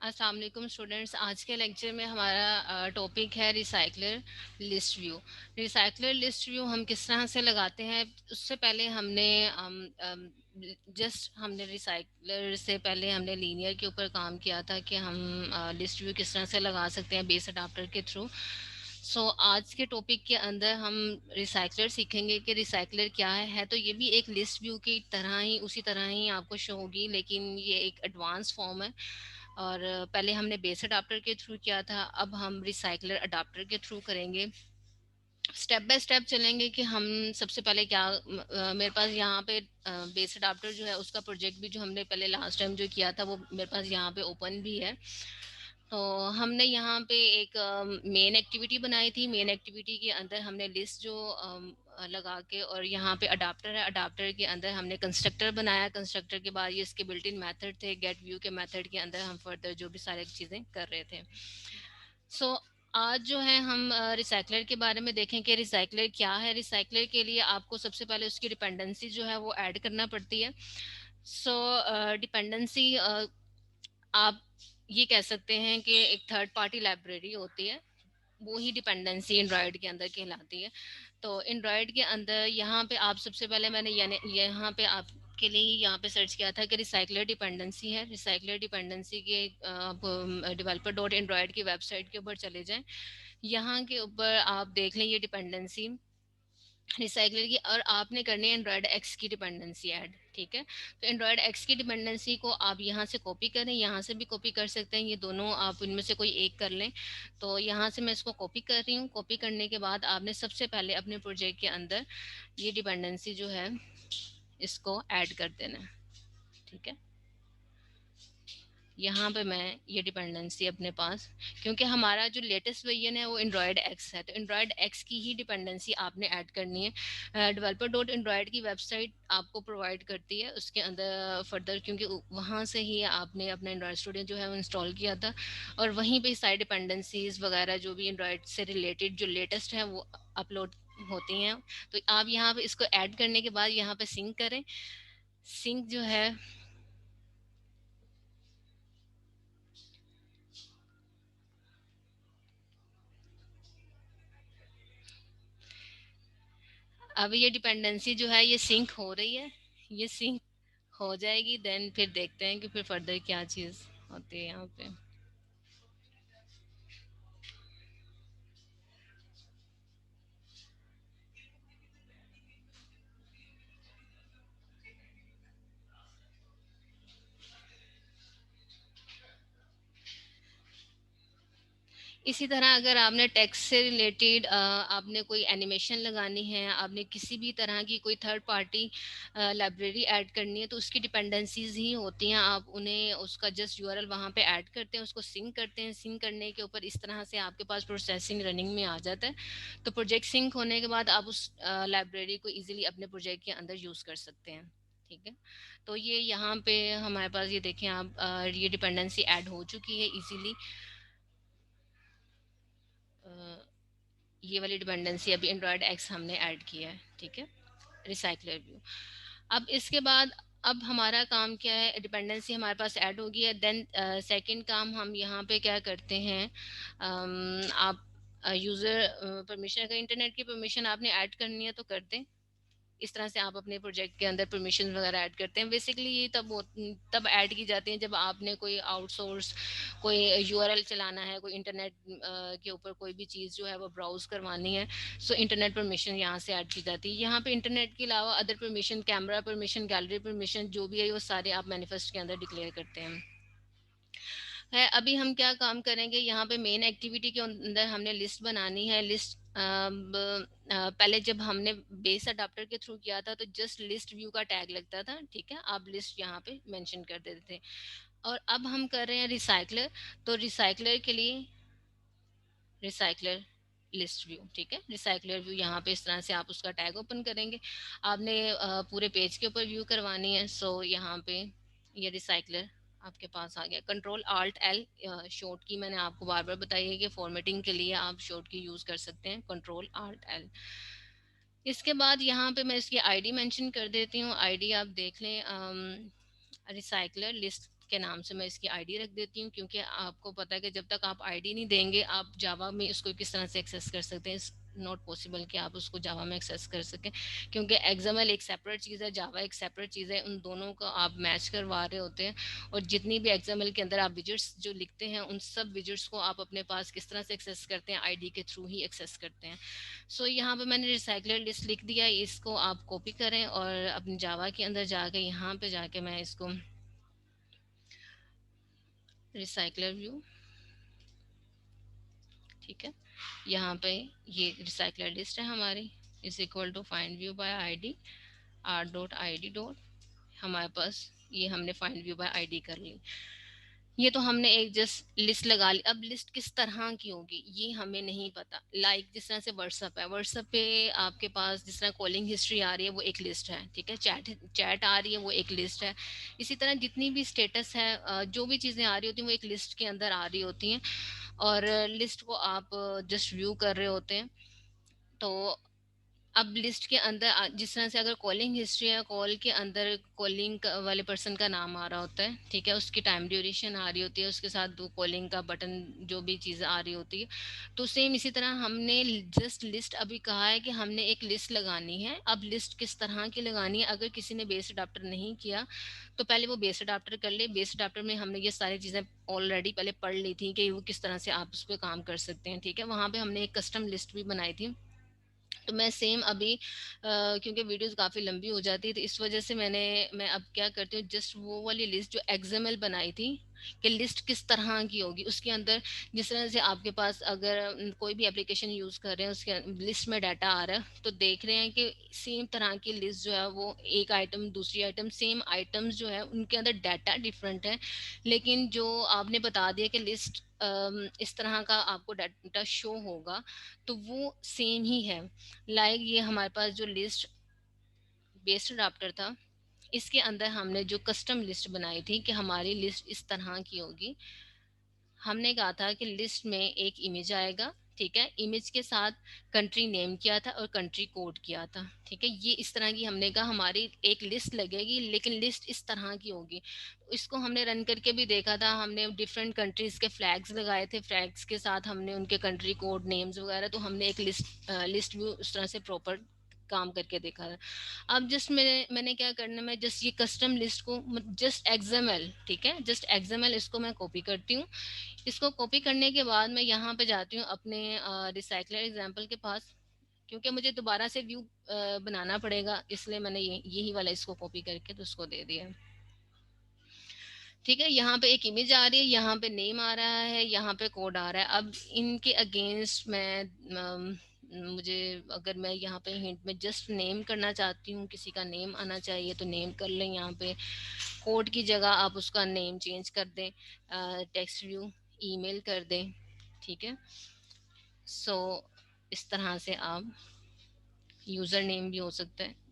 अस्सलाम वालेकुम स्टूडेंट्स। आज के लेक्चर में हमारा टॉपिक है recycler list view. Recycler list view हम किस तरह से लगाते हैं, उससे पहले हमने रिसाइकलर से पहले हमने लीनियर के ऊपर काम किया था कि हम लिस्ट व्यू किस तरह से लगा सकते हैं बेस अडाप्टर के थ्रू। आज के टॉपिक के अंदर हम रिसाइकलर सीखेंगे कि रिसाइकलर क्या है। तो ये भी एक लिस्ट व्यू की तरह ही, उसी तरह ही आपको शो होगी, लेकिन ये एक एडवांस फॉर्म है। और पहले हमने बेस अडाप्टर के थ्रू किया था, अब हम रिसाइकलर अडाप्टर के थ्रू करेंगे। स्टेप बाय स्टेप चलेंगे कि हम सबसे पहले क्या मेरे पास यहाँ पे बेस अडाप्टर जो है उसका प्रोजेक्ट भी जो हमने पहले लास्ट टाइम जो किया था वो मेरे पास यहाँ पे ओपन भी है। तो हमने यहाँ पे एक मेन एक्टिविटी बनाई थी। मेन एक्टिविटी के अंदर हमने लिस्ट जो लगा के, और यहाँ पे अडाप्टर है, अडाप्टर के अंदर हमने कंस्ट्रक्टर बनाया। कंस्ट्रक्टर के बाद ये इसके बिल्ट इन मेथड थे। गेट व्यू के मेथड के अंदर हम फर्दर जो भी सारी चीज़ें कर रहे थे। आज जो है हम रिसाइकलर के बारे में देखें कि रिसाइकलर क्या है। रिसाइकलर के लिए आपको सबसे पहले उसकी डिपेंडेंसी जो है वो ऐड करना पड़ती है। डिपेंडेंसी आप ये कह सकते हैं कि एक थर्ड पार्टी लाइब्रेरी होती है, वो ही डिपेंडेंसी एंड्रॉयड के अंदर कहलाती है। तो एंड्रॉयड के अंदर यहाँ पे आप सबसे पहले मैंने यानी यहाँ पे आपके लिए ही यहाँ पे सर्च किया था कि रिसाइकलर डिपेंडेंसी है। रिसाइकलर डिपेंडेंसी के आप डेवलपर डॉट एंड्रॉयड की वेबसाइट के ऊपर चले जाएं। यहाँ के ऊपर आप देख लें ये डिपेंडेंसी रिसाइकलर की, और आपने करनी है एंड्रॉयड एक्स की डिपेंडेंसी ऐड। ठीक है, तो एंड्रॉयड एक्स की डिपेंडेंसी को आप यहाँ से कॉपी करें, यहाँ से भी कॉपी कर सकते हैं, ये दोनों आप इनमें से कोई एक कर लें। तो यहाँ से मैं इसको कॉपी कर रही हूँ। कॉपी करने के बाद आपने सबसे पहले अपने प्रोजेक्ट के अंदर ये डिपेंडेंसी जो है इसको ऐड कर देना है। ठीक है, यहाँ पे मैं ये डिपेंडेंसी अपने पास, क्योंकि हमारा जो लेटेस्ट वर्जन है वो एंड्रॉयड एक्स है, तो एंड्रॉयड एक्स की ही डिपेंडेंसी आपने ऐड करनी है। डेवलपर डॉट एंड्रॉयड की वेबसाइट आपको प्रोवाइड करती है उसके अंदर फर्दर, क्योंकि वहाँ से ही आपने अपना एंड्रॉयड स्टूडियो जो है वो इंस्टॉल किया था, और वहीं पे सारी डिपेंडेंसीज वगैरह जो भी एंड्रॉयड से रिलेटेड जो लेटेस्ट है वो अपलोड होती हैं। तो आप यहाँ पे इसको ऐड करने के बाद यहाँ पे सिंक करें। सिंक जो है, अब ये डिपेंडेंसी जो है ये सिंक हो रही है। ये सिंक हो जाएगी, देन फिर देखते हैं कि फिर फर्दर क्या चीज़ होती है यहाँ पे। इसी तरह अगर आपने टेक्स्ट से रिलेटेड आपने कोई एनिमेशन लगानी है, आपने किसी भी तरह की कोई थर्ड पार्टी लाइब्रेरी ऐड करनी है, तो उसकी डिपेंडेंसीज ही होती हैं। आप उन्हें उसका जस्ट यूआरएल वहाँ पे ऐड करते हैं, उसको सिंक करते हैं। सिंक करने के ऊपर इस तरह से आपके पास प्रोसेसिंग रनिंग में आ जाता है। तो प्रोजेक्ट सिंक होने के बाद आप उस लाइब्रेरी को ईजिली अपने प्रोजेक्ट के अंदर यूज़ कर सकते हैं। ठीक है, तो ये यहाँ पे हमारे पास ये देखें आप, ये डिपेंडेंसी ऐड हो चुकी है इजीली। ये वाली डिपेंडेंसी अभी एंड्रॉयड एक्स हमने ऐड किया है। ठीक है, रिसाइकलर व्यू। अब इसके बाद अब हमारा काम क्या है, डिपेंडेंसी हमारे पास ऐड होगी है। देन सेकंड काम हम यहाँ पे क्या करते हैं, आप यूज़र परमिशन, अगर इंटरनेट की परमिशन आपने ऐड करनी है तो कर दें। इस तरह से आप अपने प्रोजेक्ट के अंदर परमिशन वगैरह ऐड करते हैं। बेसिकली ये तब ऐड की जाती हैं जब आपने कोई आउटसोर्स कोई यूआरएल चलाना है, कोई इंटरनेट के ऊपर कोई भी चीज़ जो है वो ब्राउज करवानी है। इंटरनेट परमिशन यहाँ से ऐड की जाती है। यहाँ पे इंटरनेट के अलावा other permission, camera permission, gallery permission जो भी है वो सारे आप मैनिफेस्ट के अंदर डिक्लेयर करते हैं। है, अभी हम क्या काम करेंगे, यहाँ पे मेन एक्टिविटी के अंदर हमने लिस्ट बनानी है। लिस्ट पहले जब हमने बेस अडाप्टर के थ्रू किया था तो जस्ट लिस्ट व्यू का टैग लगता था। ठीक है, आप लिस्ट यहाँ पे मेंशन कर देते थे। और अब हम कर रहे हैं रिसाइकलर। तो रिसाइकलर के लिए रिसाइकलर लिस्ट व्यू। ठीक है, रिसाइकलर व्यू यहाँ पे इस तरह से आप उसका टैग ओपन करेंगे। आपने पूरे पेज के ऊपर व्यू करवानी है। यहाँ पे ये रिसाइकलर आपके पास आ गया। कंट्रोल आल्ट एल शॉर्ट की मैंने आपको बार बार बताई है कि फॉर्मेटिंग के लिए आप शॉर्ट की यूज कर सकते हैं, कंट्रोल आल्ट एल। इसके बाद यहाँ पे मैं इसकी आईडी मेंशन कर देती हूँ। आईडी आप देख लें, रिसाइकलर लिस्ट के नाम से मैं इसकी आईडी रख देती हूँ, क्योंकि आपको पता है कि जब तक आप आईडी नहीं देंगे आप जावा में इसको किस तरह से एक्सेस कर सकते हैं, नॉट पॉसिबल कि आप उसको जावा में एक्सेस कर सकें, क्योंकि एक्सएमएल एक सेपरेट चीज़ है, जावा एक सेपरेट चीज़ है, उन दोनों को आप मैच करवा रहे होते हैं। और जितनी भी एक्सएमएल के अंदर आप विजिट्स जो लिखते हैं उन सब विजिट्स को आप अपने पास किस तरह से एक्सेस करते हैं, आईडी के थ्रू ही एक्सेस करते हैं। सो यहाँ पे मैंने रिसाइकलर लिस्ट लिख दिया, इसको आप कॉपी करें और अपने जावा के अंदर जाके यहाँ पे जाके मैं इसको रिसाइकलर व्यू, ठीक है, यहाँ पे ये रिसाइकलर लिस्ट है हमारी, is equal to find view by ID R dot I D dot, हमारे पास ये हमने फाइंड व्यू बाय आईडी कर ली। ये तो हमने एक जस्ट लिस्ट लगा ली। अब लिस्ट किस तरह की होगी ये हमें नहीं पता। लाइक जिस तरह से व्हाट्सअप है, व्हाट्सअप पे आपके पास जिस तरह कॉलिंग हिस्ट्री आ रही है वो एक लिस्ट है, ठीक है, चैट चैट आ रही है वो एक लिस्ट है। इसी तरह जितनी भी स्टेटस है, जो भी चीज़ें आ रही होती हैं वो एक लिस्ट के अंदर आ रही होती हैं, और लिस्ट को आप जस्ट व्यू कर रहे होते हैं। तो अब लिस्ट के अंदर जिस तरह से अगर कॉलिंग हिस्ट्री है, कॉल के अंदर कॉलिंग वाले पर्सन का नाम आ रहा होता है, ठीक है, उसकी टाइम ड्यूरेशन आ रही होती है, उसके साथ दो कॉलिंग का बटन जो भी चीज़ आ रही होती है। तो सेम इसी तरह हमने जस्ट लिस्ट अभी कहा है कि हमने एक लिस्ट लगानी है। अब लिस्ट किस तरह की लगानी है, अगर किसी ने बेस अडाप्टर नहीं किया तो पहले वो बेस अडाप्टर कर ले। बेस अडाप्टर में हमने ये सारी चीज़ें ऑलरेडी पहले पढ़ ली थी कि वो किस तरह से आप उस पर काम कर सकते हैं, ठीक है। वहाँ पे हमने एक कस्टम लिस्ट भी बनाई थी। तो मैं सेम अभी क्योंकि वीडियोस काफ़ी लंबी हो जाती है तो इस वजह से मैं अब क्या करती हूँ, जस्ट वो वाली लिस्ट जो एक्सएमएल बनाई थी कि लिस्ट किस तरह की होगी उसके अंदर, जिस तरह से आपके पास अगर कोई भी एप्लीकेशन यूज़ कर रहे हैं उसके लिस्ट में डाटा आ रहा है तो देख रहे हैं कि सेम तरह की लिस्ट जो है वो एक आइटम दूसरी आइटम, सेम आइटम्स जो है उनके अंदर डाटा डिफरेंट है, लेकिन जो आपने बता दिया कि लिस्ट इस तरह का आपको डाटा शो होगा तो वो सेम ही है। लाइक ये हमारे पास जो लिस्ट बेस्ड अडाप्टर था, इसके अंदर हमने जो कस्टम लिस्ट बनाई थी कि हमारी लिस्ट इस तरह की होगी। हमने कहा था कि लिस्ट में एक इमेज आएगा, ठीक है, इमेज के साथ कंट्री नेम किया था और कंट्री कोड किया था, ठीक है। ये इस तरह की हमने कहा हमारी एक लिस्ट लगेगी, लेकिन लिस्ट इस तरह की होगी। इसको हमने रन करके भी देखा था, हमने डिफरेंट कंट्रीज के फ्लैग्स लगाए थे, फ्लैग्स के साथ हमने उनके कंट्री कोड नेम्स वगैरह, तो हमने एक लिस्ट भी उस तरह से प्रॉपर काम करके देखा था। अब जस्ट मैंने क्या करना, मैं जस्ट ये कस्टम लिस्ट को जस्ट एक्सएमएल, ठीक है, जस्ट एक्सएमएल इसको मैं कॉपी करती हूँ। इसको कॉपी करने के बाद मैं यहाँ पे जाती हूँ अपने रिसाइकलर एग्जाम्पल के पास, क्योंकि मुझे दोबारा से व्यू बनाना पड़ेगा, इसलिए मैंने यही वाला इसको कॉपी करके तो उसको दे दिया। ठीक है, यहाँ पे एक इमेज आ रही है, यहाँ पे नेम आ रहा है, यहाँ पे कोड आ रहा है। अब इनके अगेंस्ट मैं मुझे अगर मैं यहाँ पे हिंट में जस्ट नेम करना चाहती हूँ, किसी का नेम आना चाहिए तो नेम कर लें। यहाँ पे कोड की जगह आप उसका नेम चेंज कर दें, टेक्स्ट व्यू ईमेल कर दें, ठीक है। सो इस तरह से आप यूज़र नेम भी हो सकता है।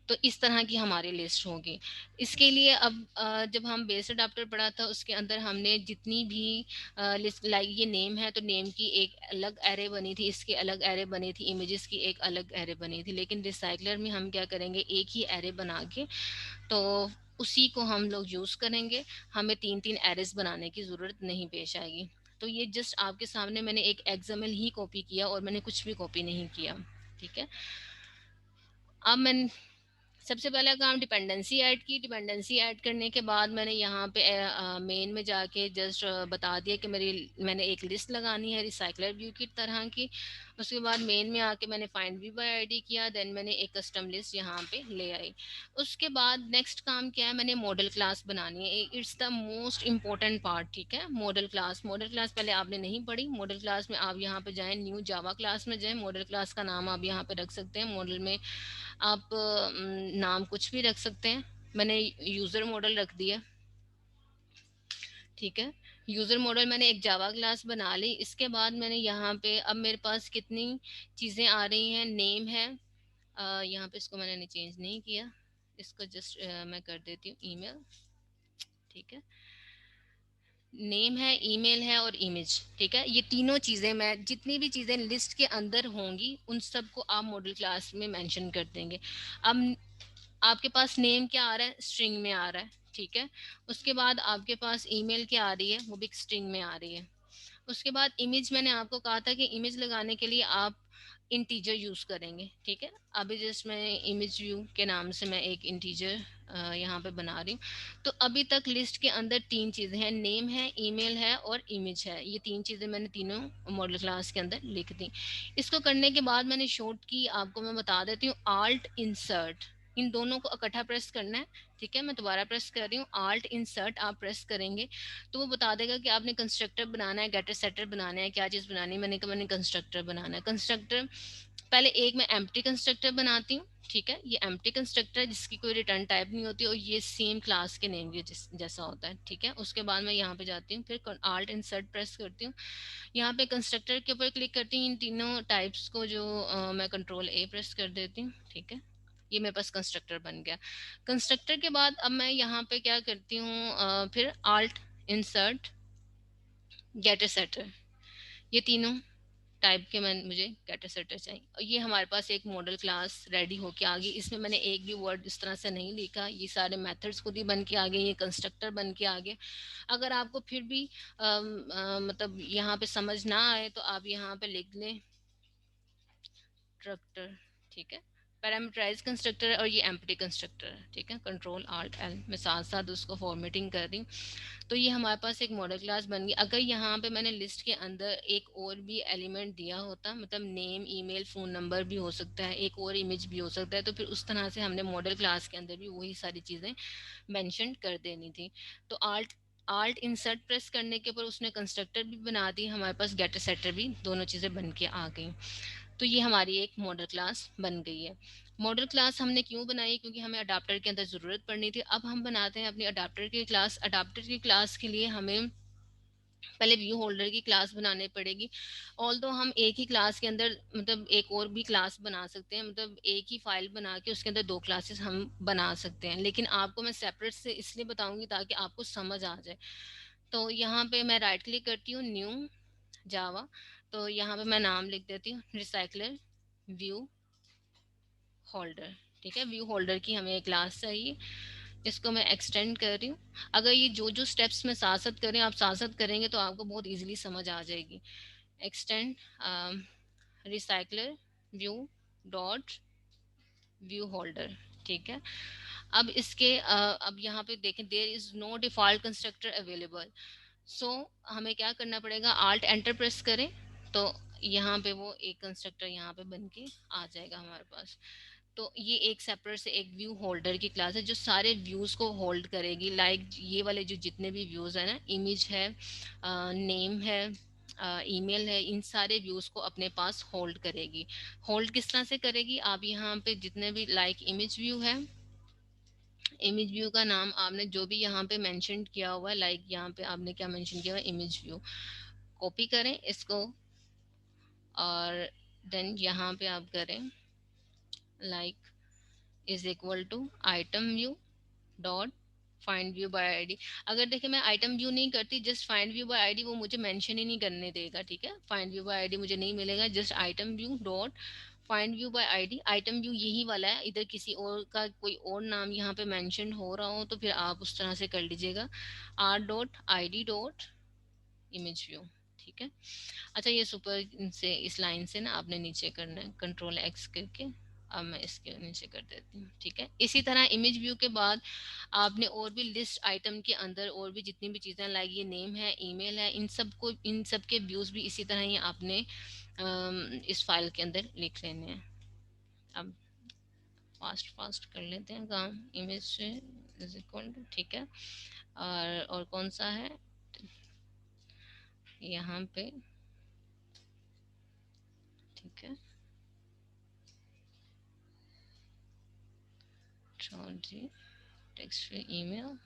तो इस तरह की हमारी लिस्ट होगी। इसके लिए अब जब हम बेस अडाप्टर पढ़ा था उसके अंदर हमने जितनी भी लिस्ट, लाइक ये नेम है तो नेम की एक अलग एरे बनी थी, इसकी अलग एरे बनी थी, इमेजेस की एक अलग एरे बनी थी। लेकिन रिसाइकलर में हम क्या करेंगे, एक ही एरे बना के तो उसी को हम लोग यूज़ करेंगे, हमें 3-3 एरेस बनाने की ज़रूरत नहीं पेश आएगी। तो ये जस्ट आपके सामने मैंने एक एक्सएमएल ही कॉपी किया और मैंने कुछ भी कॉपी नहीं किया, ठीक है। अब मैं सबसे पहला काम डिपेंडेंसी ऐड की। डिपेंडेंसी ऐड करने के बाद मैंने यहाँ पे मेन में जाके जस्ट बता दिया कि मैंने एक लिस्ट लगानी है रिसाइकलर व्यू की तरह की। उसके बाद मेन में आके मैंने फाइंड व्यू बाय आईडी किया, देन मैंने एक कस्टम लिस्ट यहाँ पे ले आई। उसके बाद नेक्स्ट काम क्या है, मैंने मॉडल क्लास बनानी है। It's the most important part, ठीक है। मॉडल क्लास, मॉडल क्लास पहले आपने नहीं पढ़ी। मॉडल क्लास में आप यहाँ पे जाएँ, न्यू जावा क्लास में जाएँ, मॉडल क्लास का नाम आप यहाँ पे रख सकते हैं। मॉडल में आप नाम कुछ भी रख सकते हैं। मैंने यूज़र मॉडल रख दिया, ठीक है। यूज़र मॉडल मैंने एक जावा क्लास बना ली। इसके बाद मैंने यहाँ पे अब मेरे पास कितनी चीज़ें आ रही हैं, नेम है, यहाँ पे इसको मैंने चेंज नहीं किया, इसको जस्ट मैं कर देती हूँ ईमेल, ठीक है। नेम है, ईमेल है और इमेज, ठीक है। ये तीनों चीज़ें, मैं जितनी भी चीज़ें लिस्ट के अंदर होंगी उन सबको आप मॉडल क्लास में मेंशन कर देंगे। अब आपके पास नेम क्या आ रहा है, स्ट्रिंग में आ रहा है, ठीक है। उसके बाद आपके पास ईमेल क्या आ रही है, वो भी स्ट्रिंग में आ रही है। उसके बाद इमेज, मैंने आपको कहा था कि इमेज लगाने के लिए आप इंटीजर यूज करेंगे, ठीक है। अभी जस्ट मैं इमेज व्यू के नाम से मैं एक इंटीजर यहाँ पे बना रही हूँ। तो अभी तक लिस्ट के अंदर तीन चीजें हैं, नेम है, ईमेल है और इमेज है। ये तीन चीजें मैंने तीनों मॉडल क्लास के अंदर लिख दी। इसको करने के बाद मैंने शॉर्ट की आपको मैं बता देती हूँ, आल्ट इंसर्ट, इन दोनों को इकट्ठा प्रेस करना है, ठीक है। मैं दोबारा प्रेस कर रही हूँ, आल्ट इंसर्ट आप प्रेस करेंगे तो वो बता देगा कि आपने कंस्ट्रक्टर बनाना है, गेटर सेटर बनाना है, क्या चीज़ बनानी है। मैंने कहा मैंने कंस्ट्रक्टर बनाना है। कंस्ट्रक्टर पहले एक मैं एम्प्टी कंस्ट्रक्टर बनाती हूँ, ठीक है। ये एम्प्टी कंस्ट्रक्टर है जिसकी कोई रिटर्न टाइप नहीं होती और ये सेम क्लास के नेम के जैसा होता है, ठीक है। उसके बाद मैं यहाँ पे जाती हूँ, फिर आल्ट इंसर्ट प्रेस करती हूँ, यहाँ पे कंस्ट्रक्टर के ऊपर क्लिक करती हूँ, इन तीनों टाइप्स को जो मैं कंट्रोल ए प्रेस कर देती हूँ, ठीक है। ये मेरे पास कंस्ट्रक्टर बन गया। कंस्ट्रक्टर के बाद अब मैं यहाँ पे क्या करती हूँ, फिर आल्ट इंसर्ट गेटर सेटर, ये तीनों टाइप के मुझे गेटर सेटर चाहिए। और ये हमारे पास एक मॉडल क्लास रेडी होके आ गई। इसमें मैंने एक भी वर्ड इस तरह से नहीं लिखा, ये सारे मेथड्स खुद ही बन के आ गए, ये कंस्ट्रक्टर बन के आ गए। अगर आपको फिर भी मतलब यहाँ पे समझ ना आए तो आप यहाँ पे लिख लें कंस्ट्रक्टर, ठीक है। पैरामीटराइज कंस्ट्रक्टर और ये एम्प्टी कंस्ट्रक्टर है, ठीक है। कंट्रोल आल्ट एल, मैं साथ साथ उसको फॉर्मेटिंग कर रही हूँ। तो ये हमारे पास एक मॉडल क्लास बन गई। अगर यहाँ पे मैंने लिस्ट के अंदर एक और भी एलिमेंट दिया होता, मतलब नेम, ईमेल, फ़ोन नंबर भी हो सकता है, एक और इमेज भी हो सकता है, तो फिर उस तरह से हमने मॉडल क्लास के अंदर भी वही सारी चीज़ें मेंशन कर देनी थी। तो आल्ट आल्ट इंसर्ट प्रेस करने के ऊपर उसने कंस्ट्रक्टर भी बना दी, हमारे पास गेटर सेटर भी, दोनों चीज़ें बन के आ गई। तो ये हमारी एक मॉडल क्लास बन गई है। मॉडल क्लास हमने क्यों बनाई, क्योंकि हमें अडाप्टर के अंदर ज़रूरत पड़नी थी। अब हम बनाते हैं अपनी अडाप्टर की क्लास। अडाप्टर की क्लास के लिए हमें पहले व्यू होल्डर की क्लास बनानी पड़ेगी। ऑल दो हम एक ही क्लास के अंदर मतलब एक और भी क्लास बना सकते हैं, मतलब एक ही फाइल बना के उसके अंदर दो क्लासेस हम बना सकते हैं, लेकिन आपको मैं सेपरेट से इसलिए बताऊंगी ताकि आपको समझ आ जाए। तो यहाँ पे मैं राइट क्लिक करती हूँ, न्यू जावा। तो यहाँ पे मैं नाम लिख देती हूँ रिसाइकलर व्यू होल्डर, ठीक है। व्यू होल्डर की हमें एक क्लास चाहिए, इसको मैं एक्सटेंड कर रही हूँ। अगर ये जो जो स्टेप्स मैं साथ साथ करें, आप साथ साथ करेंगे तो आपको बहुत इजीली समझ आ जाएगी। Extend recycler view dot view holder, ठीक है। अब इसके अब यहाँ पे देखें, there is no default constructor available. So हमें क्या करना पड़ेगा, आल्ट एंटर प्रेस करें तो यहाँ पे वो एक कंस्ट्रक्टर यहाँ पे बन के आ जाएगा हमारे पास। तो ये एक सेपरेट से एक व्यू होल्डर की क्लास है जो सारे व्यूज को होल्ड करेगी। लाइक ये वाले जो जितने भी व्यूज है ना, इमेज है, नेम है, ईमेल है, इन सारे व्यूज को अपने पास होल्ड करेगी। होल्ड किस तरह से करेगी, आप यहाँ पे जितने भी लाइक इमेज व्यू है, इमेज व्यू का नाम आपने जो भी यहाँ पे मेंशन किया हुआ है, लाइक यहाँ पे आपने क्या मेंशन किया हुआ है, इमेज व्यू, कॉपी करें इसको और देन यहाँ पे आप करें like is equal to item view dot find view by ID. अगर देखिए मैं आइटम व्यू नहीं करती, just find view by ID, वो मुझे मेंशन ही नहीं करने देगा, ठीक है। फाइंड व्यू बाय आईडी मुझे नहीं मिलेगा, just item view dot find view by ID. Item view यही वाला है, इधर किसी और का कोई और नाम यहाँ पे मेंशन हो रहा हो तो फिर आप उस तरह से कर लीजिएगा, are dot I D dot image view, ठीक है। अच्छा ये सुपर से इस लाइन से ना आपने नीचे करना है, कंट्रोल एक्स करके। अब मैं इसके नीचे कर देती हूँ, ठीक है। इसी तरह इमेज व्यू के बाद आपने और भी लिस्ट आइटम के अंदर और भी जितनी भी चीज़ें लाइक ये नेम है, ईमेल है, इन सब के व्यूज भी इसी तरह ही आपने इस फाइल के अंदर लिख लेने हैं। अब फास्ट फास्ट कर लेते हैं काम, इमेज से इज इक्वल टू, ठीक है। और कौन सा है यहाँ पे, ठीक है, जी टेक्स्ट फ्री ईमेल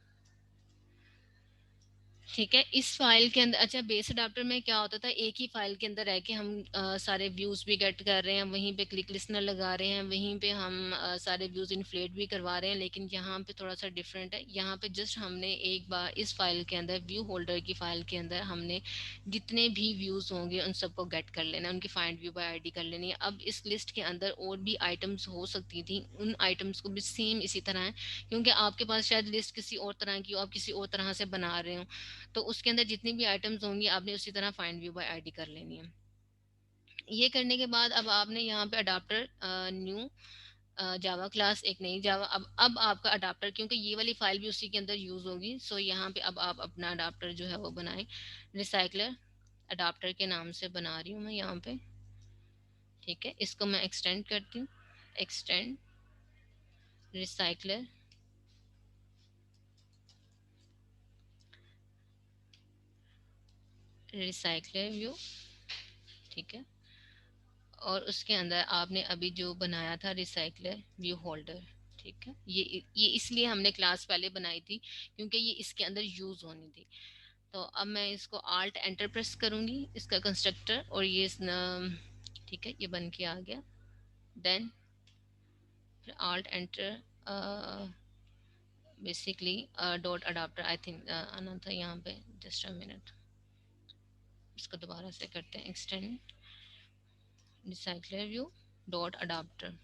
ठीक है। इस फाइल के अंदर अच्छा बेस अडाप्टर में क्या होता था, एक ही फाइल के अंदर रह के हम सारे व्यूज भी गेट कर रहे हैं, वहीं पे क्लिक लिस्नर लगा रहे हैं, वहीं पे हम सारे व्यूज इन्फ्लेट भी करवा रहे हैं। लेकिन यहाँ पे थोड़ा सा डिफरेंट है। यहाँ पे जस्ट हमने एक बार इस फाइल के अंदर, व्यू होल्डर की फाइल के अंदर, हमने जितने भी व्यूज होंगे उन सबको गेट कर लेना है, उनकी फाइंड व्यू बाय आईडी कर लेनी है। अब इस लिस्ट के अंदर और भी आइटम्स हो सकती थी, उन आइटम्स को भी सेम इसी तरह है, क्योंकि आपके पास शायद लिस्ट किसी और तरह की हो, आप किसी और तरह से बना रहे हो, तो उसके अंदर जितनी भी आइटम्स होंगी आपने उसी तरह फाइंड व्यू बाय आईडी कर लेनी है। ये करने के बाद अब आपने यहाँ पे अडाप्टर न्यू जावा क्लास, एक नई जावा, अब आपका अडाप्टर, क्योंकि ये वाली फाइल भी उसी के अंदर यूज होगी, सो यहाँ पे अब आप अपना अडाप्टर जो है वो बनाएं। रिसाइकलर अडाप्टर के नाम से बना रही हूँ मैं यहाँ पे। ठीक है, इसको मैं एक्सटेंड करती हूँ। Extend recycler recycler view. ठीक है, और उसके अंदर आपने अभी जो बनाया था रिसाइकलर व्यू होल्डर। ठीक है, ये इसलिए हमने क्लास पहले बनाई थी क्योंकि ये इसके अंदर यूज होनी थी। तो अब मैं इसको आल्ट एंटर प्रेस करूंगी, इसका कंस्ट्रक्टर, और ये ठीक है, ये बन के आ गया। देन फिर alt enter, basically dot adapter, I think आना था यहाँ पे। जस्ट अ मिनट, इसको दोबारा से करते हैं। Extend recycler view dot adapter,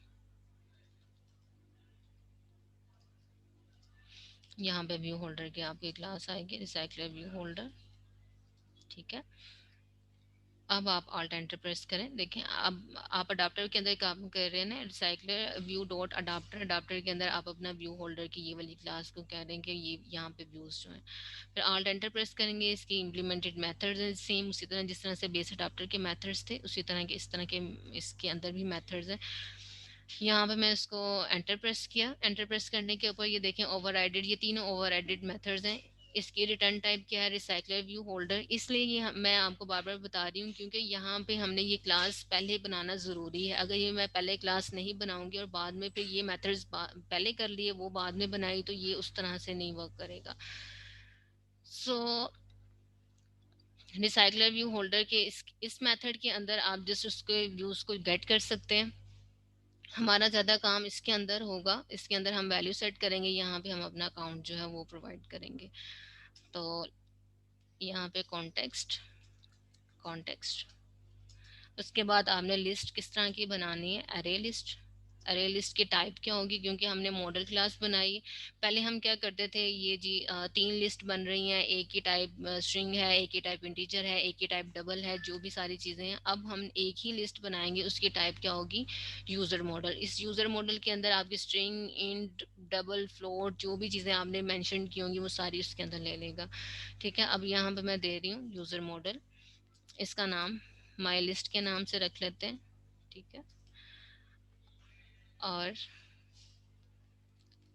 यहाँ पे व्यू होल्डर की आपकी क्लास आएगी, रिसाइकलर व्यू होल्डर। ठीक है, अब आप ऑल्ट एंटर प्रेस करें। देखें अब आप अडाप्टर के अंदर काम कर रहे हैं ना, recycler view dot adapter, adapter के अंदर आप अपना व्यू होल्डर की ये वाली क्लास को कह रहे हैं कि ये यहाँ पे व्यूज जो है। फिर ऑल्ट एंटर प्रेस करेंगे, इसकी इम्प्लीमेंटेड मेथड्स हैं सेम उसी तरह जिस तरह से बेस अडाप्टर के मेथड्स थे, उसी तरह के इस तरह के इसके अंदर भी मेथड्स हैं। यहाँ पे मैं इसको एंटर प्रेस किया। एंटर प्रेस करने के ऊपर ये देखें ओवर ये तीनों ओवर मेथड्स हैं। इसकी रिटर्न टाइप क्या है, रिसाइकलर व्यू होल्डर। इसलिए ये मैं आपको बार बार बता रही हूँ क्योंकि यहाँ पे हमने ये क्लास पहले बनाना ज़रूरी है। अगर ये मैं पहले क्लास नहीं बनाऊंगी और बाद में फिर ये मेथड्स पहले कर लिए वो बाद में बनाई, तो ये उस तरह से नहीं वर्क करेगा। सो रिसाइकलर व्यू होल्डर के इस मेथड के अंदर आप जस्ट उसके व्यूज को गेट कर सकते हैं। हमारा ज़्यादा काम इसके अंदर होगा, इसके अंदर हम वैल्यू सेट करेंगे, यहाँ पे हम अपना अकाउंट जो है वो प्रोवाइड करेंगे। तो यहाँ पे कॉन्टेक्स्ट, कॉन्टेक्स्ट, उसके बाद आपने लिस्ट किस तरह की बनानी है, अरे लिस्ट। अरे लिस्ट की टाइप क्या होगी, क्योंकि हमने मॉडल क्लास बनाई। पहले हम क्या करते थे, ये जी तीन लिस्ट बन रही हैं, एक ही टाइप स्ट्रिंग है, एक ही टाइप इंटीजर है, एक ही टाइप डबल है, जो भी सारी चीज़ें हैं। अब हम एक ही लिस्ट बनाएंगे, उसकी टाइप क्या होगी, यूज़र मॉडल। इस यूज़र मॉडल के अंदर आपकी स्ट्रिंग, इंट, डबल, फ्लोट, जो भी चीज़ें आपने मेंशन की होंगी वो सारी उसके अंदर ले लेगा। ठीक है, अब यहाँ पे मैं दे रही हूँ यूज़र मॉडल, इसका नाम माई लिस्ट के नाम से रख लेते हैं। ठीक है, और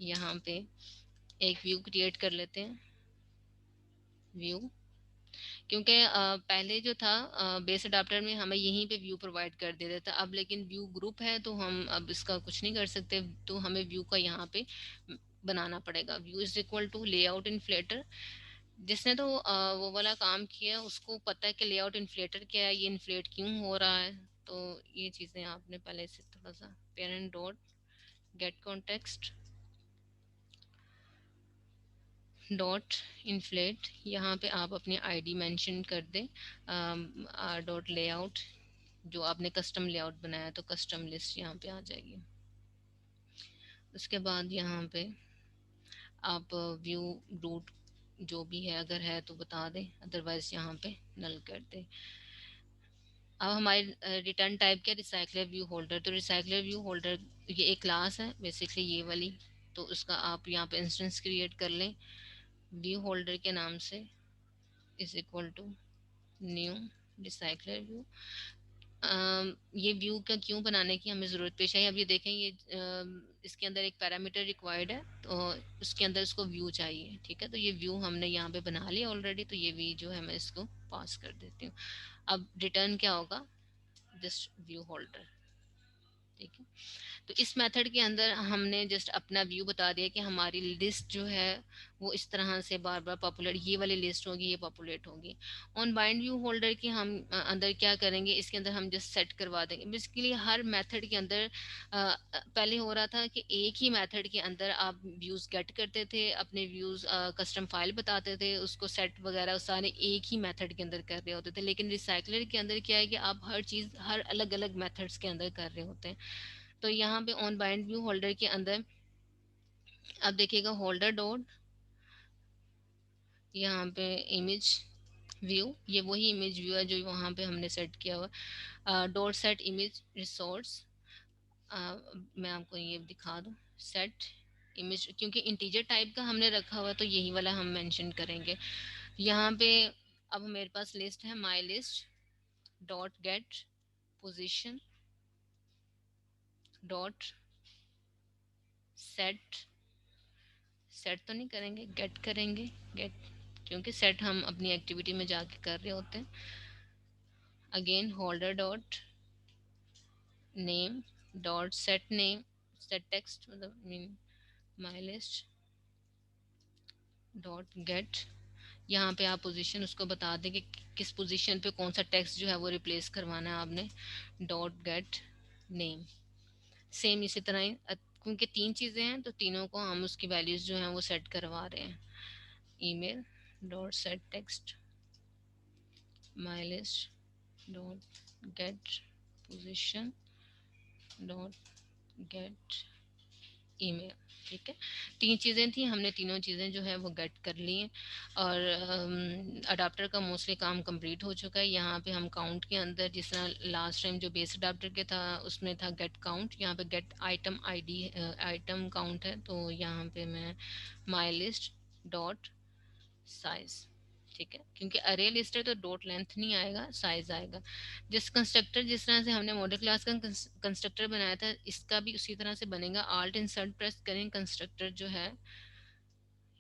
यहाँ पे एक व्यू क्रिएट कर लेते हैं। व्यू, क्योंकि पहले जो था बेस अडाप्टर में हमें यहीं पे व्यू प्रोवाइड कर देता था, अब लेकिन व्यू ग्रुप है तो हम अब इसका कुछ नहीं कर सकते, तो हमें व्यू का यहाँ पे बनाना पड़ेगा। View is equal to layout inflater. जिसने तो वो वाला काम किया उसको पता है कि लेआउट इन्फ्लेटर क्या है, ये इन्फ्लेट क्यों हो रहा है। तो ये चीज़ें आपने पहले से थोड़ा सा, parent dot gate context dot inflate, यहाँ पे आप अपनी आईडी मेंशन कर दें। डॉट लेआउट, जो आपने कस्टम लेआउट बनाया तो कस्टम लिस्ट यहाँ पे आ जाएगी। उसके बाद यहाँ पे आप व्यू रूट जो भी है अगर है तो बता दें, अदरवाइज यहाँ पे नल कर दें। अब हमारी रिटर्न टाइप क्या, रिसाइकलर व्यू होल्डर। तो रिसाइकलर व्यू होल्डर ये एक क्लास है बेसिकली ये वाली, तो उसका आप यहाँ पे इंस्टेंस क्रिएट कर लें व्यू होल्डर के नाम से, is equal to new recycler view. ये व्यू का क्यों बनाने की हमें ज़रूरत पेश आई, अब ये देखें ये इसके अंदर एक पैरामीटर रिक्वायर्ड है, तो उसके अंदर इसको व्यू चाहिए। ठीक है, तो ये व्यू हमने यहाँ पे बना लिया ऑलरेडी, तो ये भी जो है मैं इसको पास कर देती हूँ। अब रिटर्न क्या होगा, जस्ट व्यू होल्डर। ठीक है, तो इस मेथड के अंदर हमने जस्ट अपना व्यू बता दिया कि हमारी लिस्ट जो है वो इस तरह से बार बार पॉपुलेट, ये वाली लिस्ट होगी, ये पॉपुलेट होगी। ऑन बाइंड व्यू होल्डर के हम अंदर क्या करेंगे, इसके अंदर हम जस्ट सेट करवा देंगे। बेसिकली हर मेथड के अंदर पहले हो रहा था कि एक ही मेथड के अंदर आप व्यूज गेट करते थे, अपने व्यूज कस्टम फाइल बताते थे, उसको सेट वगैरह सारे एक ही मेथड के अंदर कर रहे होते थे। लेकिन रिसाइकलर के अंदर क्या है कि आप हर चीज हर अलग अलग मेथड्स के अंदर कर रहे होते हैं। तो यहाँ पे ऑन बाइंड व्यू होल्डर के अंदर आप देखिएगा होल्डर डॉट, यहाँ पे इमेज व्यू, ये वही इमेज व्यू है जो वहाँ पे हमने सेट किया हुआ। डॉट सेट इमेज रिसोर्स, मैं आपको ये दिखा दूँ, सेट इमेज, क्योंकि इंटीजर टाइप का हमने रखा हुआ तो यही वाला हम मेंशन करेंगे यहाँ पे। अब मेरे पास लिस्ट है, माई list dot gate position dot set, set तो नहीं करेंगे, गेट करेंगे, गेट, क्योंकि सेट हम अपनी एक्टिविटी में जाके कर रहे होते हैं। Again holder dot name dot set name, set text मतलब mean my list dot get, यहाँ पे आप पोजीशन उसको बता दें कि किस पोजीशन पे कौन सा टेक्स्ट जो है वो रिप्लेस करवाना है आपने, डॉट गेट नेम। सेम इसी तरह ही क्योंकि तीन चीज़ें हैं तो तीनों को हम उसकी वैल्यूज़ जो हैं वो सेट करवा रहे हैं। ईमेल डॉट सेट टेक्स्ट माई list dot gate position dot gate email. ठीक है, तीन चीज़ें थी, हमने तीनों चीज़ें जो है वो गेट कर ली हैं। और अडाप्टर का मोस्टली काम कंप्लीट हो चुका है। यहाँ पे हम काउंट के अंदर, जिस तरह लास्ट टाइम जो बेस अडाप्टर के था उसमें था गेट काउंट, यहाँ पे gate item ID, item count है। तो यहाँ पे मैं माई लिस्ट डॉट साइज, ठीक है, क्योंकि अरे लिस्ट है तो डॉट लेंथ नहीं आएगा, साइज आएगा। जिस कंस्ट्रक्टर, जिस तरह से हमने मॉडल क्लास का कंस्ट्रक्टर बनाया था, इसका भी उसी तरह से बनेगा। आल्ट इंसर्ट प्रेस करें, कंस्ट्रक्टर जो है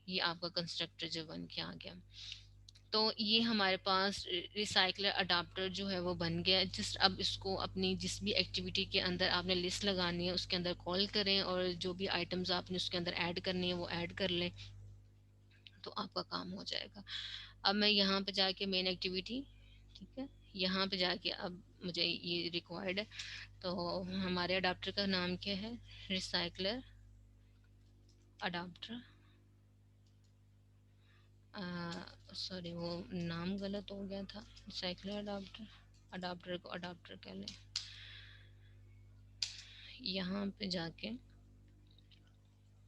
ये आपका कंस्ट्रक्टर जो बन के आ गया। तो ये हमारे पास रिसाइकलर अडाप्टर जो है वो बन गया। जिस अब इसको अपनी जिस भी एक्टिविटी के अंदर आपने लिस्ट लगानी है उसके अंदर कॉल करें, और जो भी आइटम्स आपने उसके अंदर ऐड करनी है वो ऐड कर लें, तो आपका काम हो जाएगा। अब मैं यहाँ पे जाके मेन एक्टिविटी, ठीक है, यहाँ पे जाके अब मुझे ये रिक्वायर्ड है। तो हमारे अडाप्टर का नाम क्या है, रिसाइकलर अडाप्टर, सॉरी वो नाम गलत हो गया था, रिसाइकलर अडाप्टर, अडाप्टर को अडाप्टर कह लें। यहाँ पे जाके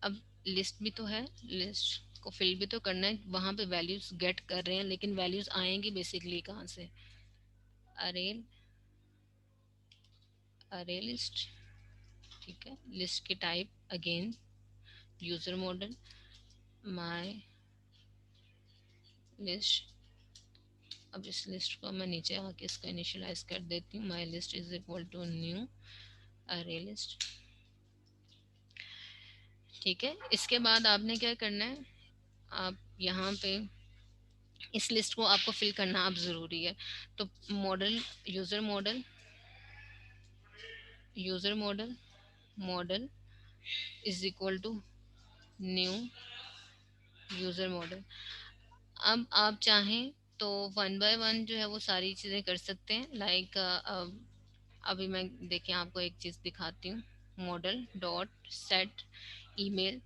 अब लिस्ट भी तो है, लिस्ट को फिल भी तो करना है, वहाँ पे वैल्यूज गेट कर रहे हैं, लेकिन वैल्यूज आएंगी बेसिकली कहाँ से, अरे, अरे लिस्ट, ठीक है। लिस्ट की type again user model my list. अब इस लिस्ट को मैं नीचे आके इसको इनिशियलाइज कर देती हूँ, my list is equal to new array list, ठीक है। इसके बाद आपने क्या करना है, आप यहाँ पे इस लिस्ट को आपको फिल करना अब ज़रूरी है। तो model, user model, user model, model is equal to new user model. अब आप चाहें तो वन बाय वन जो है वो सारी चीज़ें कर सकते हैं। लाइक अभी मैं देखिए आपको एक चीज़ दिखाती हूँ, model dot set email,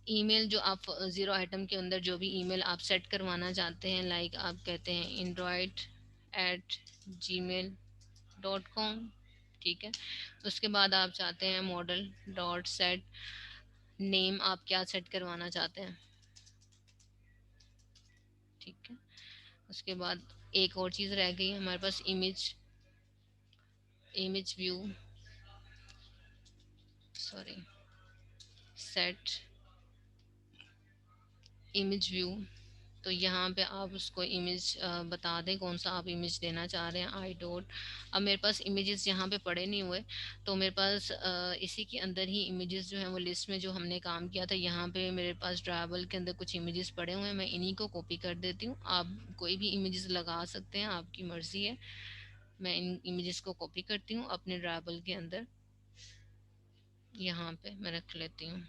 email जो आप ज़ीरो आइटम के अंदर जो भी ईमेल आप सेट करवाना चाहते हैं, लाइक आप कहते हैं android@gmail.com, ठीक है। उसके बाद आप चाहते हैं मॉडल डॉट सेट नेम, आप क्या सेट करवाना चाहते हैं, ठीक है। उसके बाद एक और चीज़ रह गई हमारे पास, image, image view, sorry, set image view. तो यहाँ पे आप उसको इमेज बता दें कौन सा आप इमेज देना चाह रहे हैं, आई डॉट। अब मेरे पास इमेजेस यहाँ पे पड़े नहीं हुए, तो मेरे पास इसी के अंदर ही इमेजेस जो हैं वो लिस्ट में जो हमने काम किया था, यहाँ पे मेरे पास ड्राइबल के अंदर कुछ इमेजेस पड़े हुए हैं, मैं इन्हीं को कॉपी कर देती हूँ। आप कोई भी इमेजेस लगा सकते हैं, आपकी मर्ज़ी है। मैं इन इमेजेस को कॉपी करती हूँ अपने ड्राइबल के अंदर, यहाँ पे मैं रख लेती हूँ।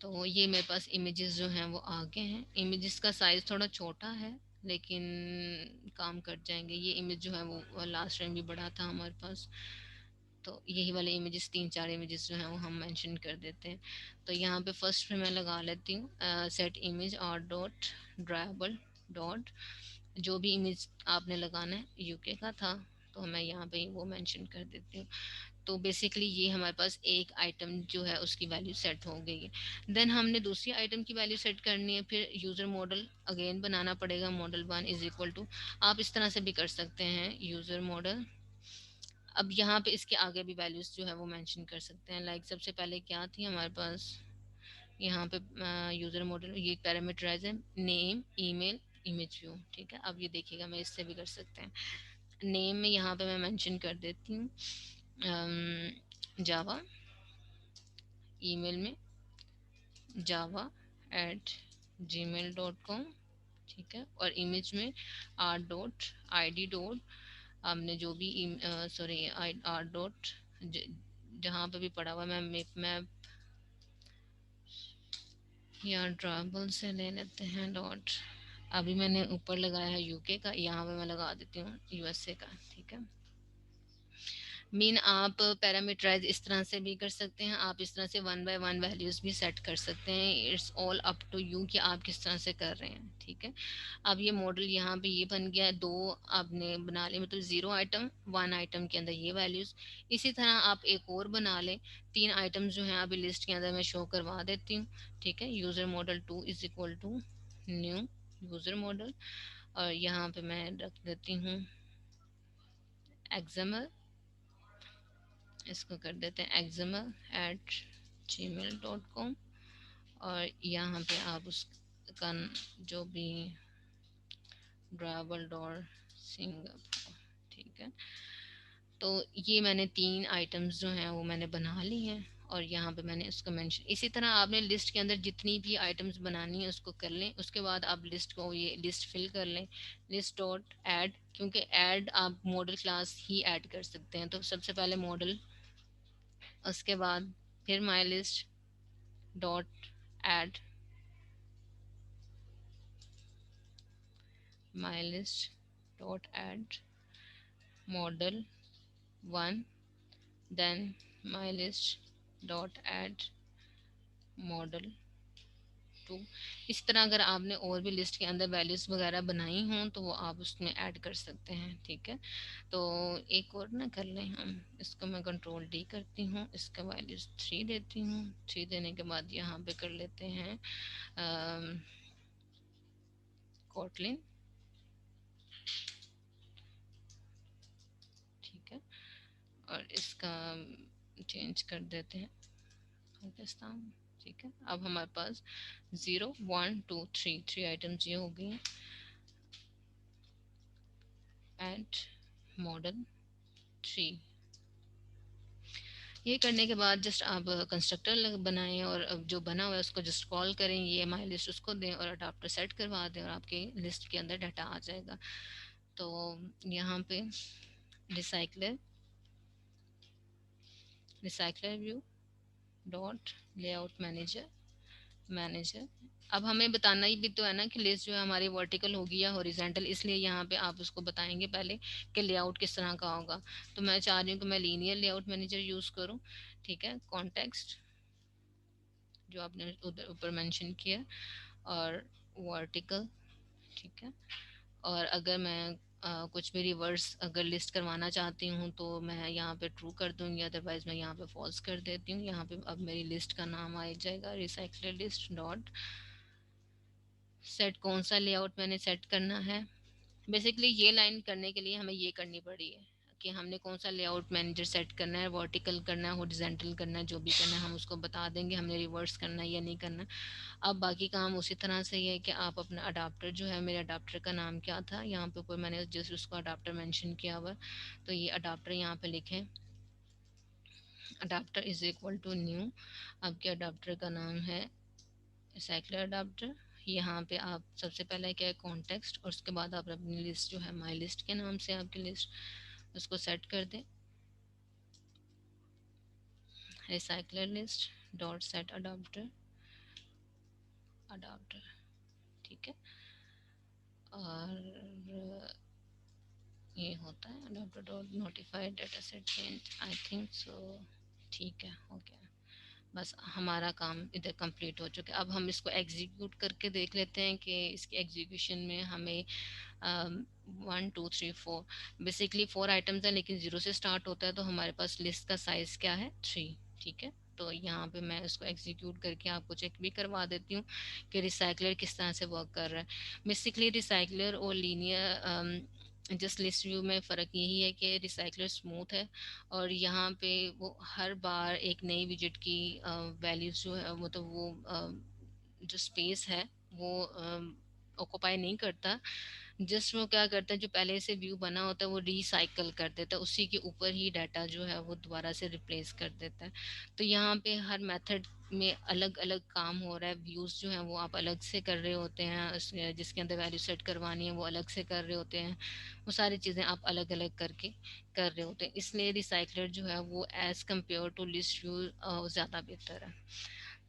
तो ये मेरे पास इमेजेस जो हैं वो आ गए हैं। इमेजेस का साइज़ थोड़ा छोटा है लेकिन काम कर जाएंगे। ये इमेज जो है वो लास्ट टाइम भी बड़ा था हमारे पास, तो यही वाले इमेजेस, 3-4 इमेजेस जो हैं वो हम मेंशन कर देते हैं। तो यहाँ पे फर्स्ट में मैं लगा लेती हूँ set image R dot dribble dot, जो भी इमेज आपने लगाना है यूके का था तो मैं यहाँ पे वो मेंशन कर देती हूँ। तो बेसिकली ये हमारे पास एक आइटम जो है उसकी वैल्यू सेट हो गई है। देन हमने दूसरी आइटम की वैल्यू सेट करनी है, फिर यूज़र मॉडल अगेन बनाना पड़ेगा। मॉडल 1 इज इक्वल टू, आप इस तरह से भी कर सकते हैं, यूज़र मॉडल। अब यहाँ पे इसके आगे भी वैल्यूज़ जो है वो मेंशन कर सकते हैं। लाइक सबसे पहले क्या थी हमारे पास यहाँ पे, यूज़र मॉडल ये पैरामीटराइज है, नेम, ईमेल, इमेज व्यू। ठीक है, अब ये देखिएगा मैं इससे भी कर सकते हैं। नेम में यहाँ पे मैं मेंशन कर देती हूँ जावा, ईमेल में java@gmail.com। ठीक है, और इमेज में r.id. हमने जो भी सॉरी r. जहाँ पे भी पड़ा हुआ मैं यहाँ ट्रैवल से ले लेते हैं डॉट। अभी मैंने ऊपर लगाया है यूके का, यहाँ पे मैं लगा देती हूँ यूएसए का। ठीक है, मीन आप पैरामीटराइज इस तरह से भी कर सकते हैं, आप इस तरह से 1 बाय 1 वैल्यूज़ भी सेट कर सकते हैं। It's all up to you कि आप किस तरह से कर रहे हैं। ठीक है, अब ये मॉडल यहाँ पे ये बन गया है, 2 आपने बना लिए, मतलब 0 आइटम 1 आइटम के अंदर ये वैल्यूज़। इसी तरह आप एक और बना लें, 3 आइटम्स जो हैं अभी लिस्ट के अंदर मैं शो करवा देती हूँ। ठीक है, user model 2 is equal to new user model, और यहाँ पे मैं रख देती हूँ एक्सएमएल, इसको कर देते हैं examl@gmail.com, और यहाँ पे आप उसका जो भी ड्राइबल डॉट सिंगापुर। ठीक है, तो ये मैंने 3 आइटम्स जो हैं वो मैंने बना ली हैं, और यहाँ पे मैंने इसको मेंशन। इसी तरह आपने लिस्ट के अंदर जितनी भी आइटम्स बनानी है उसको कर लें। उसके बाद आप लिस्ट को, ये लिस्ट फिल कर लें, लिस्ट डॉट ऐड, क्योंकि ऐड आप मॉडल क्लास ही ऐड कर सकते हैं। तो सबसे पहले मॉडल, उसके बाद फिर my list dot add my list dot add model 1, then my list dot add model 2। इस तरह अगर आपने और भी लिस्ट के अंदर वैल्यूज़ वगैरह बनाई हों तो वो आप उसमें ऐड कर सकते हैं। ठीक है, तो एक और ना कर लें हम, इसको मैं कंट्रोल डी करती हूँ, इसका वैल्यूज़ 3 देती हूँ। 3 देने के बाद यहाँ पे कर लेते हैं कोटलिन। ठीक है, और इसका चेंज कर देते हैं पाकिस्तान। ठीक है, अब हमारे पास 0 1 2 3 आइटम्स ये हो गए हैं। एड मॉडल 3, ये करने के बाद जस्ट आप कंस्ट्रक्टर बनाएं, और अब जो बना हुआ है उसको जस्ट कॉल करें, ये माई लिस्ट उसको दें और अडाप्टर सेट करवा दें, और आपके लिस्ट के अंदर डाटा आ जाएगा। तो यहाँ पे recycler view dot layout manager. अब हमें बताना ही भी तो है ना कि लिस्ट जो है हमारी वर्टिकल होगी या हॉरिजेंटल, इसलिए यहाँ पे आप उसको बताएंगे पहले कि लेआउट किस तरह का होगा। तो मैं चाह रही हूँ कि मैं लीनियर लेआउट मैनेजर यूज़ करूँ। ठीक है, कॉन्टेक्स्ट जो आपने उधर ऊपर मेंशन किया, और वर्टिकल। ठीक है, और अगर मैं कुछ भी रिवर्स अगर लिस्ट करवाना चाहती हूँ तो मैं यहाँ पे ट्रू कर दूँगी, अदरवाइज़ मैं यहाँ पे फॉल्स कर देती हूँ। यहाँ पे अब मेरी लिस्ट का नाम आ जाएगा रिसाइकलर लिस्ट डॉट सेट, कौन सा लेआउट मैंने सेट करना है। बेसिकली ये लाइन करने के लिए हमें ये करनी पड़ी है कि हमने कौन सा लेआउट मैनेजर सेट करना है, वर्टिकल करना है, हॉरिजॉन्टल करना है, जो भी करना है हम उसको बता देंगे, हमने रिवर्स करना है या नहीं करना। अब बाकी काम उसी तरह से ही है कि आप अपना अडाप्टर जो है, मेरे अडाप्टर का नाम क्या था यहाँ पे ऊपर मैंने जस्ट उसको अडाप्टर मेंशन किया हुआ, तो ये अडाप्टर यहाँ पे लिखें, adapter is equal to new. आपके अडाप्टर का नाम है साइक्लर अडाप्टर। यहाँ पे आप सबसे पहले क्या है कॉन्टेक्स्ट, और उसके बाद आप अपनी लिस्ट जो है माई लिस्ट के नाम से आपकी लिस्ट उसको सेट कर दें, recycler list dot set adapter adapter, ठीक है। और ये होता है adapter dot notified data set change, I think so. ठीक है, हो गया। बस हमारा काम इधर कंप्लीट हो चुका है। अब हम इसको एग्जीक्यूट करके देख लेते हैं कि इसके एग्जीक्यूशन में हमें 1 2 3 4 बेसिकली 4 आइटम्स हैं, लेकिन 0 से स्टार्ट होता है, तो हमारे पास लिस्ट का साइज क्या है, 3। ठीक है, तो यहाँ पे मैं इसको एग्जीक्यूट करके आपको चेक भी करवा देती हूँ कि रिसाइकलर किस तरह से वर्क कर रहा है। बेसिकली रिसाइकलर और लीनियर जस्ट लिस्ट व्यू में फ़र्क यही है कि रिसाइकलर स्मूथ है, और यहाँ पे वो हर बार एक नई विजिट की वैल्यूज जो है, मतलब वो जो स्पेस है वो ऑक्यूपाई नहीं करता। जस्ट वो क्या करता है, जो पहले से व्यू बना होता है वो रिसाइकल कर देता है, उसी के ऊपर ही डाटा जो है वो दोबारा से रिप्लेस कर देता है। तो यहाँ पे हर मेथड में अलग अलग काम हो रहा है। व्यूज़ जो हैं वो आप अलग से कर रहे होते हैं, जिसके अंदर वैल्यू सेट करवानी है वो अलग से कर रहे होते हैं, वो सारी चीज़ें आप अलग अलग करके कर रहे होते हैं। इसलिए रिसाइकलर जो है वो as compared to list view ज़्यादा बेहतर है।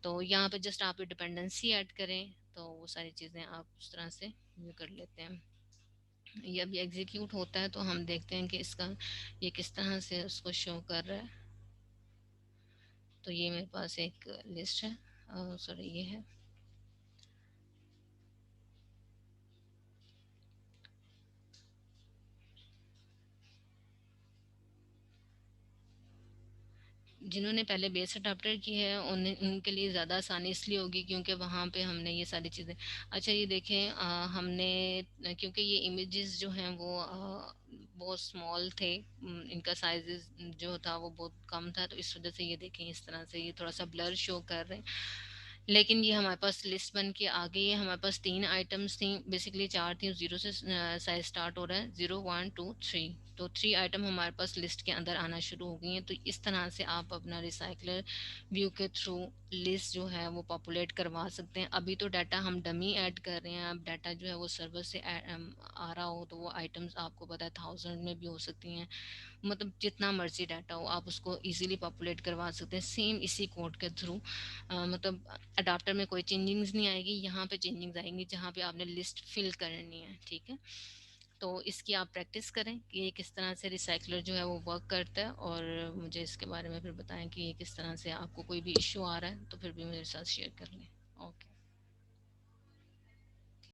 तो यहाँ पे जस्ट आप डिपेंडेंसी ऐड करें, तो वो सारी चीज़ें आप उस तरह से व्यू कर लेते हैं। ये अभी एग्जीक्यूट होता है, तो हम देखते हैं कि इसका ये किस तरह से उसको शो कर रहा है। तो ये मेरे पास एक लिस्ट है, सॉरी ये है। जिन्होंने पहले बेस अडाप्टर की है उनके लिए ज़्यादा आसानी इसलिए होगी क्योंकि वहाँ पे हमने ये सारी चीज़ें। अच्छा ये देखें, हमने क्योंकि ये इमेजेस जो हैं वो बहुत स्मॉल थे, इनका साइज जो था वो बहुत कम था, तो इस वजह से ये देखें इस तरह से ये थोड़ा सा ब्लर शो कर रहे हैं। लेकिन ये हमारे पास लिस्ट बन के आ गई है। हमारे पास 3 आइटम्स थी, बेसिकली 4 थी, 0 से साइज स्टार्ट हो रहा है, 0 1 2 3। तो 3 आइटम हमारे पास लिस्ट के अंदर आना शुरू हो गई हैं। तो इस तरह से आप अपना रिसाइकलर व्यू के थ्रू लिस्ट जो है वो पॉपुलेट करवा सकते हैं। अभी तो डाटा हम डमी ऐड कर रहे हैं, अब डाटा जो है वो सर्वर से आ रहा हो तो वो आइटम्स आपको पता है 1000 में भी हो सकती हैं, मतलब जितना मर्जी डाटा हो आप उसको इजीली पॉपुलेट करवा सकते हैं सेम इसी कोड के थ्रू। मतलब अडाप्टर में कोई चेंजिंग्स नहीं आएगी, यहाँ पे चेंजिंग्स आएंगी जहाँ पे आपने लिस्ट फिल करनी है। ठीक है, तो इसकी आप प्रैक्टिस करें कि ये किस तरह से रिसाइकलर जो है वो वर्क करता है, और मुझे इसके बारे में फिर बताएं कि ये किस तरह से आपको कोई भी इशू आ रहा है तो फिर भी मेरे साथ शेयर कर लें। ओके।